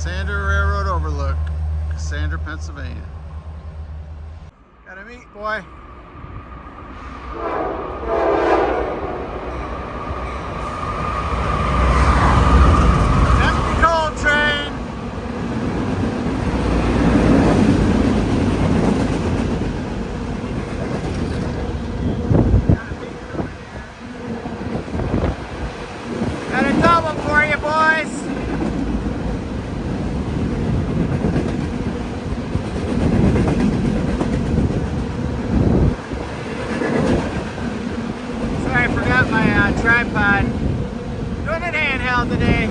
Cassandra Railroad Overlook, Cassandra, Pennsylvania. Got a meet, boy. Empty coal train. Got a double for you, boys. Tripod. Doing it handheld today.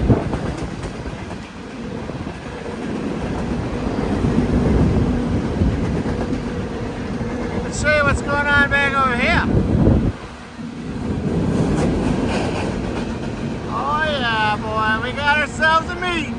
Let's show you what's going on back over here. Oh yeah, boy, we got ourselves a meet.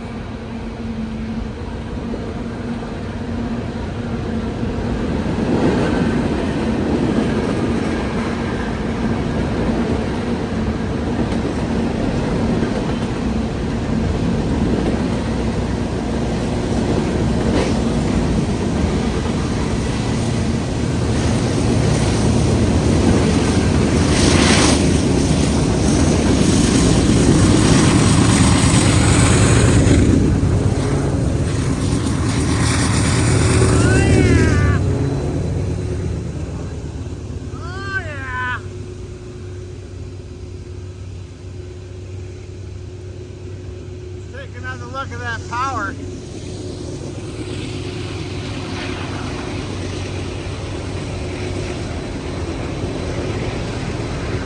Take another look at that power.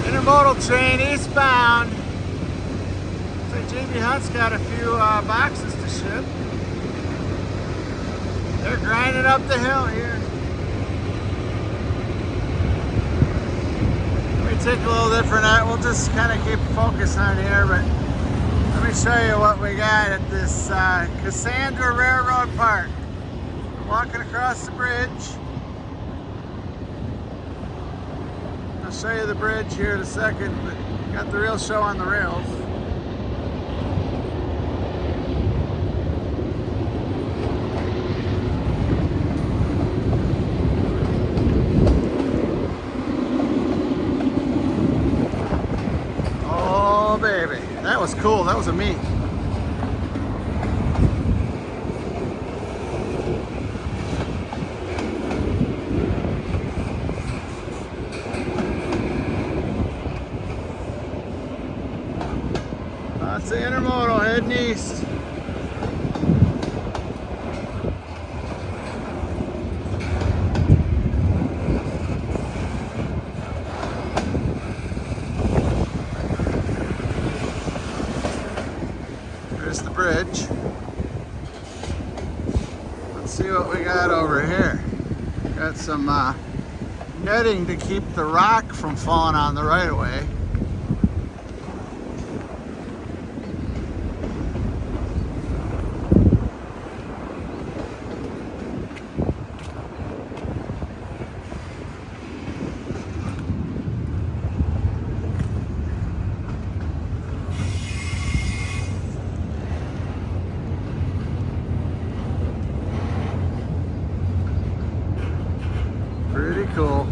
Intermodal train eastbound. Looks like JB Hunt's got a few boxes to ship. They're grinding up the hill here. Let me take a little different. We'll just kind of keep focus on here, but let me show you what we got at this Cassandra Railroad Park. We're walking across the bridge. I'll show you the bridge here in a second, but got the real show on the rails. Oh baby. That was cool. That was a meet. Lots of intermodal heading east. There's the bridge. Let's see what we got over here. Got some netting to keep the rock from falling on the right of way. Pretty cool.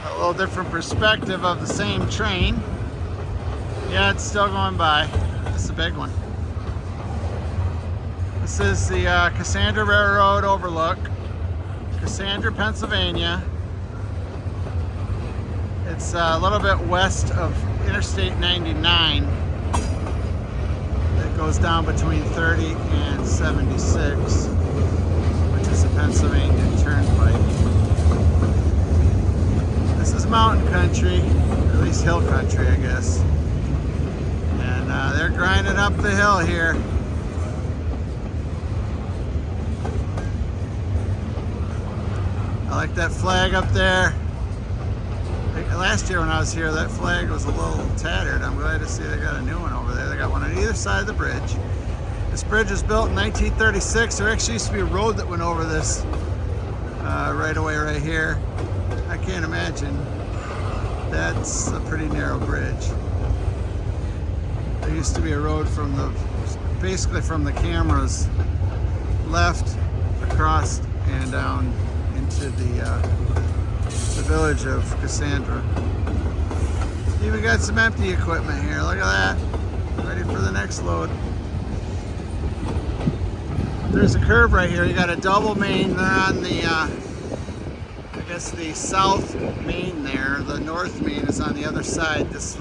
A little different perspective of the same train. Yeah, it's still going by. This is a big one. This is the Cassandra Railroad Overlook, Cassandra, Pennsylvania. It's a little bit west of Interstate 99. It goes down between 30 and 76, which is the Pennsylvania Turnpike. This is mountain country, or at least hill country, I guess. And they're grinding up the hill here. I like that flag up there. I last year when I was here, that flag was a little tattered. I'm glad to see they got a new one over there. They got one on either side of the bridge. This bridge was built in 1936. There actually used to be a road that went over this right away right here. I can't imagine. That's a pretty narrow bridge. There used to be a road from basically from the cameras left across and down into the village of Cassandra. Even got some empty equipment here. Look at that. Ready for the next load. There's a curve right here. You got a double main on the, I guess the south main there. The north main is on the other side. This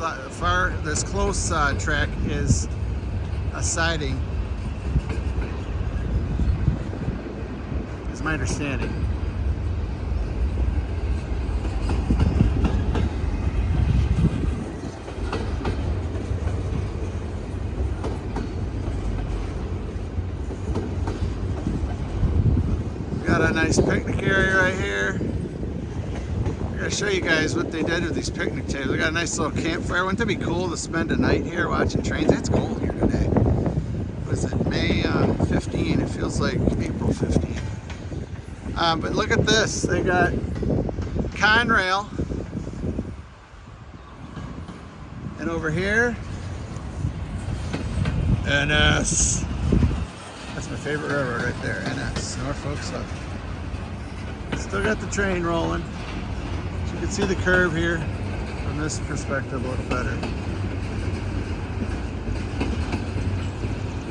close track is a siding, is my understanding. Got a nice picnic area right here. I gotta show you guys what they did with these picnic tables. They got a nice little campfire. Wouldn't that be cool to spend a night here watching trains? It's cold here today. Was it May 15? It feels like April 15. But look at this. They got Conrail. And over here, NS. That's my favorite railroad right there, NS, Norfolk Southern. Still got the train rolling. So you can see the curve here from this perspective a little better.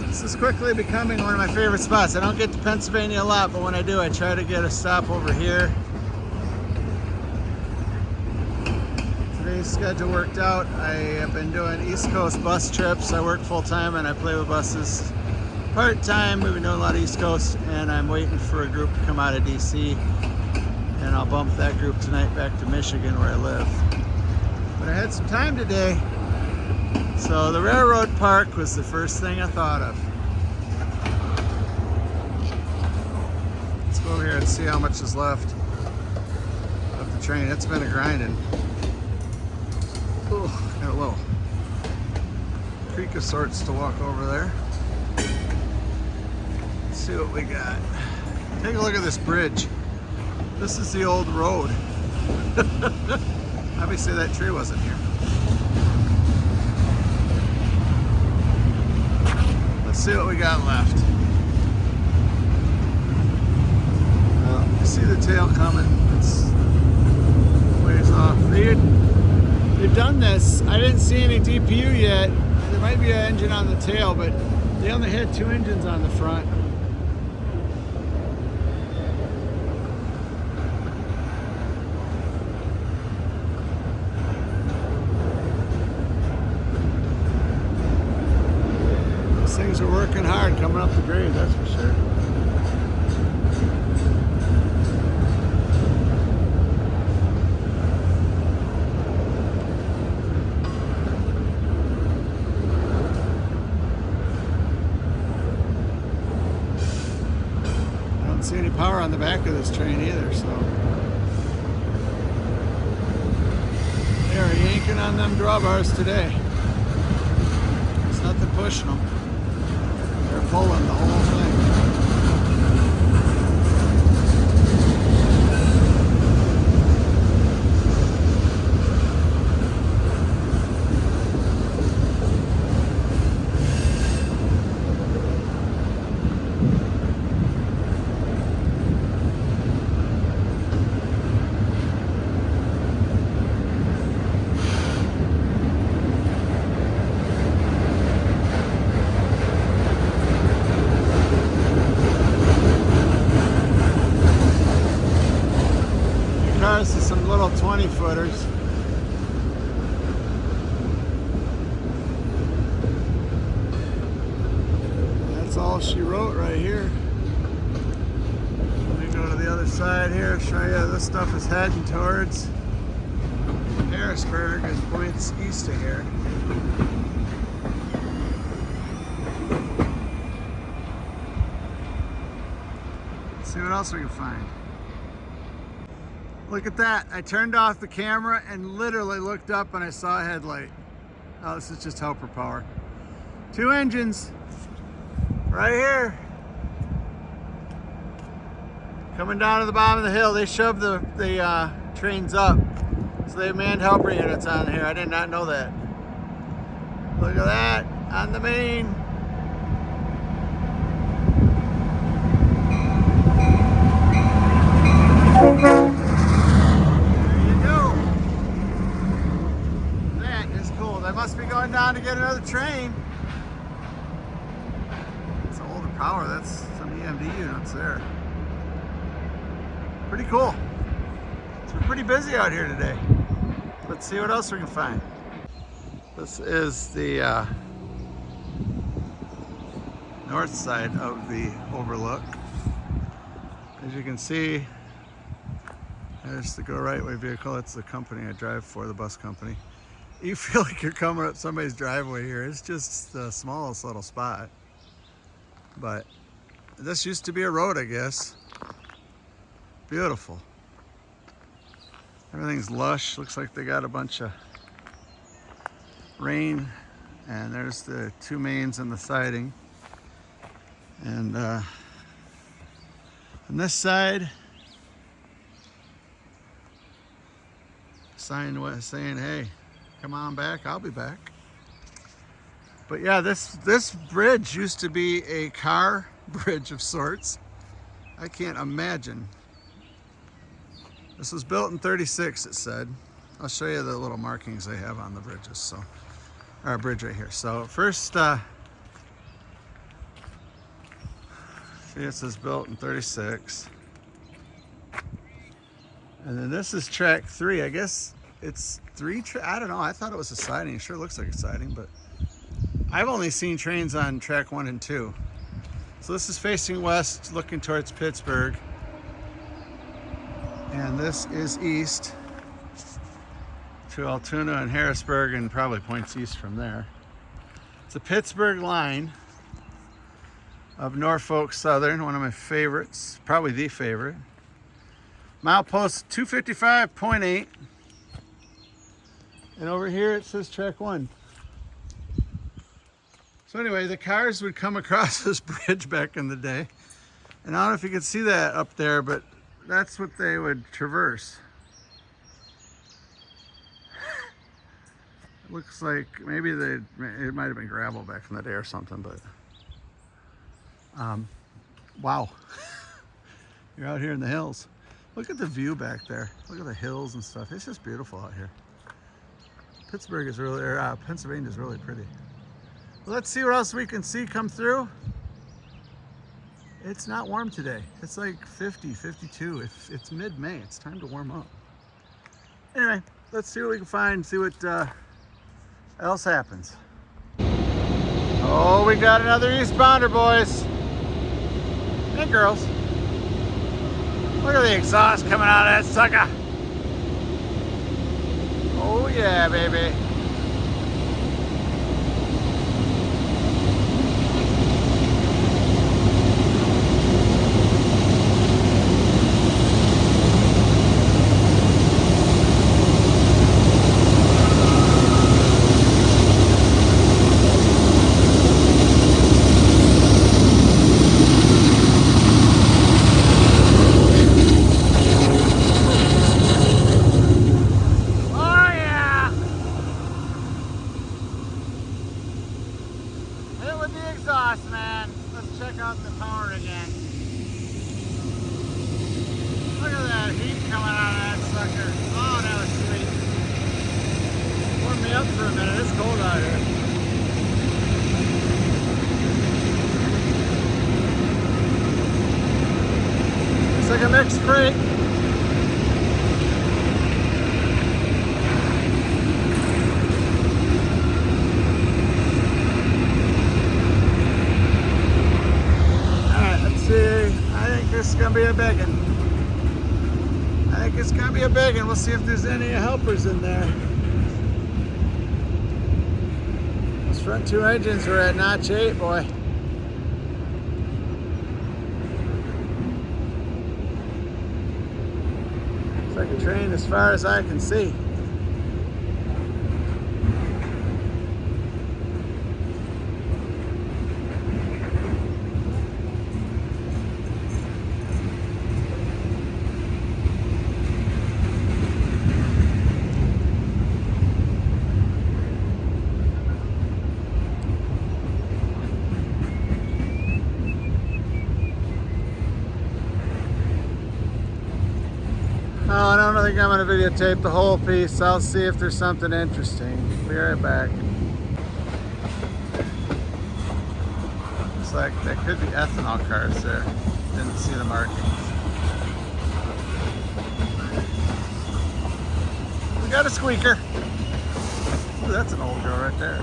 This is quickly becoming one of my favorite spots. I don't get to Pennsylvania a lot, but when I do, I try to get a stop over here. Today's schedule worked out. I have been doing East Coast bus trips. I work full time and I play with buses part-time. We've been doing a lot of East Coast, and I'm waiting for a group to come out of DC, and I'll bump that group tonight back to Michigan where I live. But I had some time today, so the railroad park was the first thing I thought of. Let's go over here and see how much is left of the train. It's been a grinding. Ooh, got a little creek of sorts to walk over there. See what we got. Take a look at this bridge. This is the old road. Obviously that tree wasn't here. Let's see what we got left. You see the tail coming. It's ways off. They've done this. I didn't see any DPU yet. There might be an engine on the tail, but they only had 2 engines on the front. Things are working hard coming up the grade, that's for sure. I don't see any power on the back of this train either, so they are yanking on them drawbars today. There's nothing pushing them. They're pulling the whole thing. Cars to some little 20-footers. That's all she wrote right here. Let me go to the other side here, show you this stuff is heading towards Harrisburg and points east of here. Let's see what else we can find. Look at that. I turned off the camera and literally looked up and I saw a headlight. Oh, this is just helper power. 2 engines right here. Coming down to the bottom of the hill. They shoved the trains up. So they have manned helper units on here. I did not know that. Look at that on the main. Must be going down to get another train. It's older power. That's some EMD units there. Pretty cool. So we're pretty busy out here today. Let's see what else we can find. This is the north side of the Overlook. As you can see, there's the Go Right Way vehicle. It's the company I drive for, the bus company. You feel like you're coming up somebody's driveway here. It's just the smallest little spot. But this used to be a road, I guess. Beautiful. Everything's lush. Looks like they got a bunch of rain. And there's the 2 mains and the siding. And on this side, sign was saying, hey, come on back, I'll be back. But yeah, this bridge used to be a car bridge of sorts. I can't imagine. This was built in '36, it said. I'll show you the little markings they have on the bridges. So, our bridge right here. So first, see, it says built in '36. And then this is track 3, I guess. It's 3 I don't know. I thought it was a siding. It sure looks like a siding, but I've only seen trains on track 1 and 2. So this is facing west, looking towards Pittsburgh. And this is east to Altoona and Harrisburg, and probably points east from there. It's a Pittsburgh line of Norfolk Southern, one of my favorites, probably the favorite. Milepost 255.8. And over here it says track 1. So anyway, the cars would come across this bridge back in the day. And I don't know if you can see that up there, but that's what they would traverse. It looks like maybe it might have been gravel back in the day or something, but wow. You're out here in the hills. Look at the view back there. Look at the hills and stuff. It's just beautiful out here. Pittsburgh is really, or Pennsylvania is really pretty. Well, let's see what else we can see come through. It's not warm today. It's like 50, 52. It's mid-May. It's time to warm up. Anyway, let's see what we can find, see what else happens. Oh, we got another eastbounder, boys. And girls. Look at the exhaust coming out of that sucker. Oh yeah, baby. Man, let's check out the power again. Look at that heat coming out of that sucker. Oh, that was sweet. Warmed me up for a minute. It's cold out here. It's like a mixed freight. This is gonna be a big one. I think it's gonna be a big one. We'll see if there's any helpers in there. Those front 2 engines are at notch 8, boy. It's like a train as far as I can see. Oh, I don't think I'm going to videotape the whole piece. I'll see if there's something interesting. Be right back. Looks like that could be ethanol cars there. Didn't see the markings. We got a squeaker. Ooh, that's an old girl right there.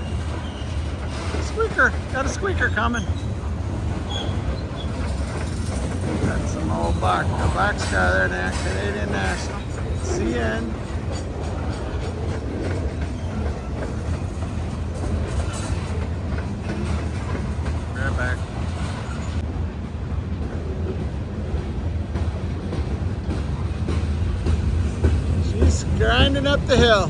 Squeaker. Got a squeaker coming. Got some old box car there now, Canadian National. CN. Right back. She's grinding up the hill.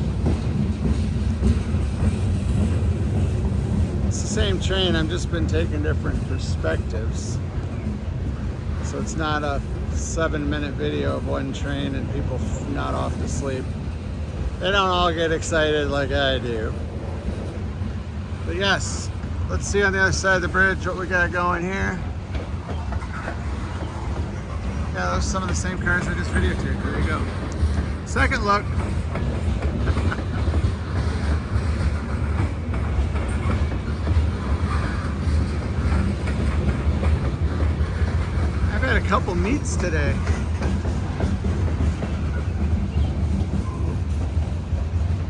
It's the same train, I've just been taking different perspectives. So it's not a 7-minute video of one train and people not off to sleep. They don't all get excited like I do. But yes, let's see on the other side of the bridge what we got going here. Yeah, those are some of the same cars I just videotaped. There you go. Second look. A couple meets today.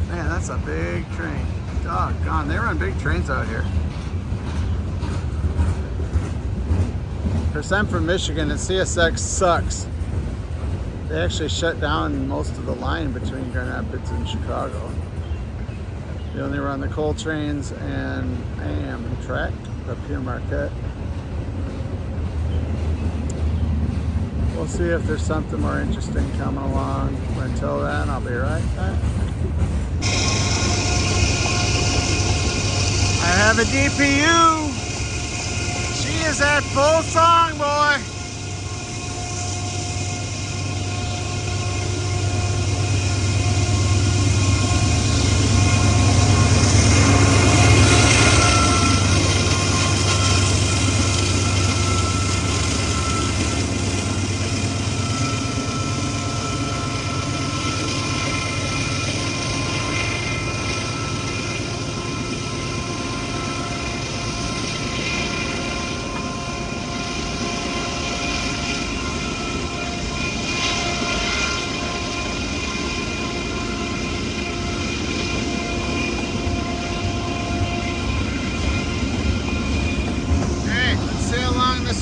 Man, that's a big train. Doggone, they run big trains out here. Of course, I'm from Michigan and CSX sucks. They actually shut down most of the line between Grand Rapids and Chicago. They only run the coal trains and Amtrak up here in Marquette. We'll see if there's something more interesting coming along. Until then, I'll be right back. I have a DPU. She is at full song, boy.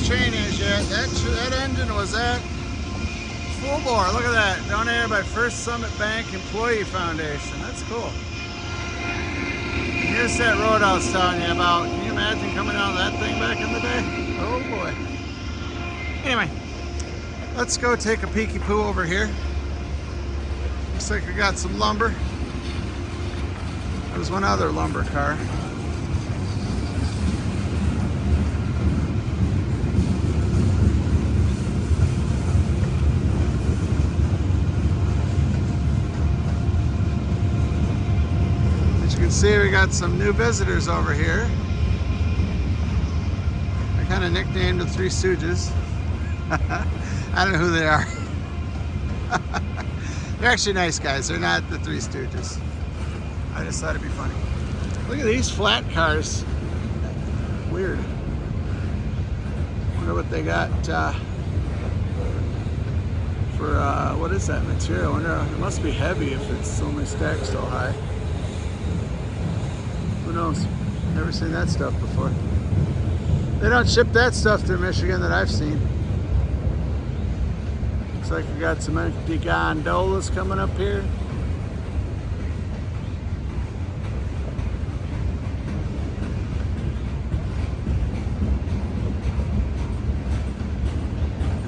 Train is yet. That engine was at full bore. Look at that. Donated by First Summit Bank Employee Foundation. That's cool. Here's that road I was telling you about. Can you imagine coming down that thing back in the day? Oh boy. Anyway, let's go take a peeky poo over here. Looks like we got some lumber. There's one other lumber car. See, we got some new visitors over here. I kind of nicknamed the Three Stooges. I don't know who they are. They're actually nice guys. They're not the Three Stooges. I just thought it'd be funny. Look at these flat cars. Weird. Wonder what they got for what is that material? I wonder, it must be heavy if it's only stacked so high. Who knows? Never seen that stuff before. They don't ship that stuff through Michigan that I've seen. Looks like we got some empty gondolas coming up here.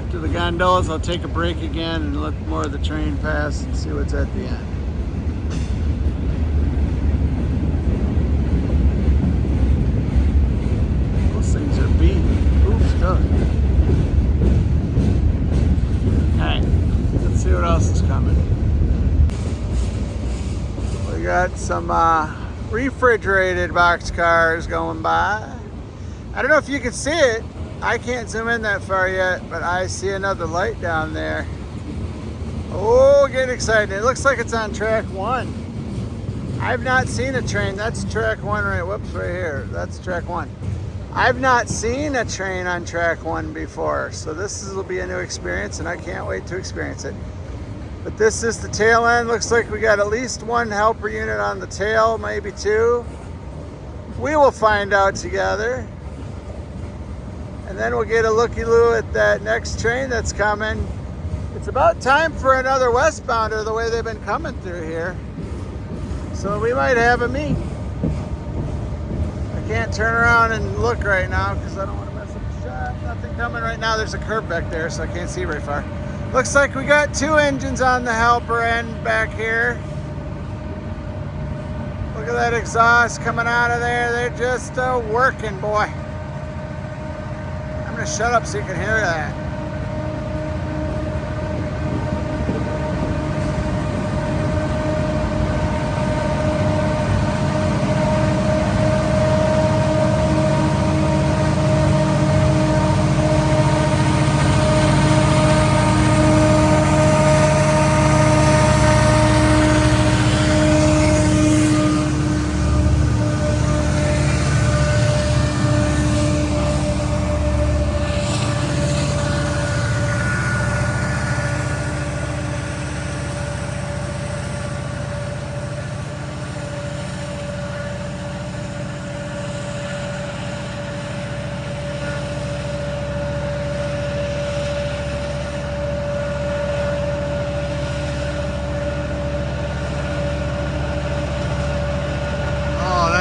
After the on those, I'll take a break again and let more of the train pass and see what's at the end. Those things are beat. Oops, good. Alright, let's see what else is coming. We got some refrigerated boxcars going by. I don't know if you can see it. I can't zoom in that far yet, but I see another light down there. Oh, getting excited. It looks like it's on track 1. I've not seen a train. That's track 1 right, whoops, right here. That's track 1. I've not seen a train on track 1 before, so this will be a new experience, and I can't wait to experience it. But this is the tail end. Looks like we got at least 1 helper unit on the tail, maybe 2. We will find out together. And then we'll get a looky-loo at that next train that's coming. It's about time for another westbounder the way they've been coming through here. So we might have a meet. I can't turn around and look right now because I don't want to mess up the shot. Nothing coming right now. There's a curb back there, so I can't see very far. Looks like we got 2 engines on the helper end back here. Look at that exhaust coming out of there. They're just working, boy. I'm going to shut up so you can hear that.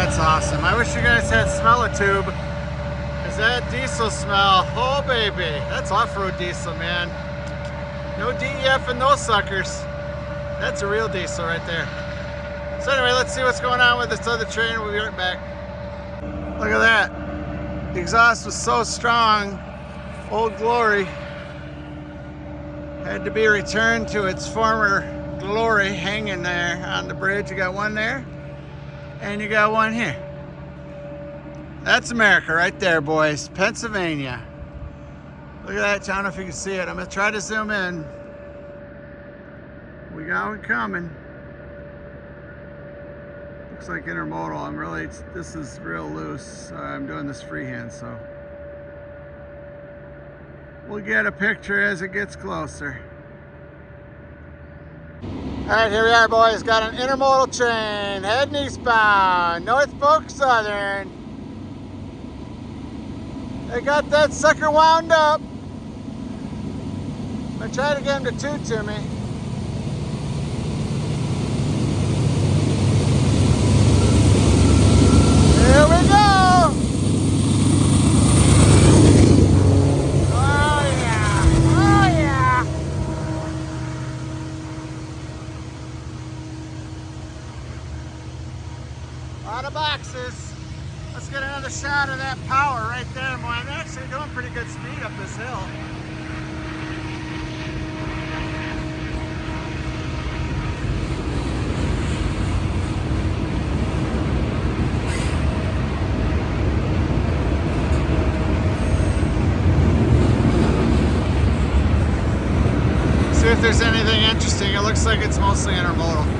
That's awesome. I wish you guys had smell a tube. Cause that diesel smell, oh baby, that's off-road diesel, man. No DEF in those suckers. That's a real diesel right there. So anyway, let's see what's going on with this other train. We'll be right back. Look at that. The exhaust was so strong. Old Glory had to be returned to its former glory, hanging there on the bridge. You got one there. And you got one here. That's America right there, boys. Pennsylvania. Look at that. I don't know if you can see it. I'm going to try to zoom in. We got one coming. Looks like intermodal. This is real loose. I'm doing this freehand, so. We'll get a picture as it gets closer. All right, here we are, boys. Got an intermodal train heading eastbound, Norfolk Southern. They got that sucker wound up. I'm gonna try to get him to toot to me. Here we go. Oh yeah, oh yeah. A lot of boxes. Let's get another shot of that power right there, boy. I'm actually doing pretty good speed up this hill. See if there's anything interesting. It looks like it's mostly intermodal.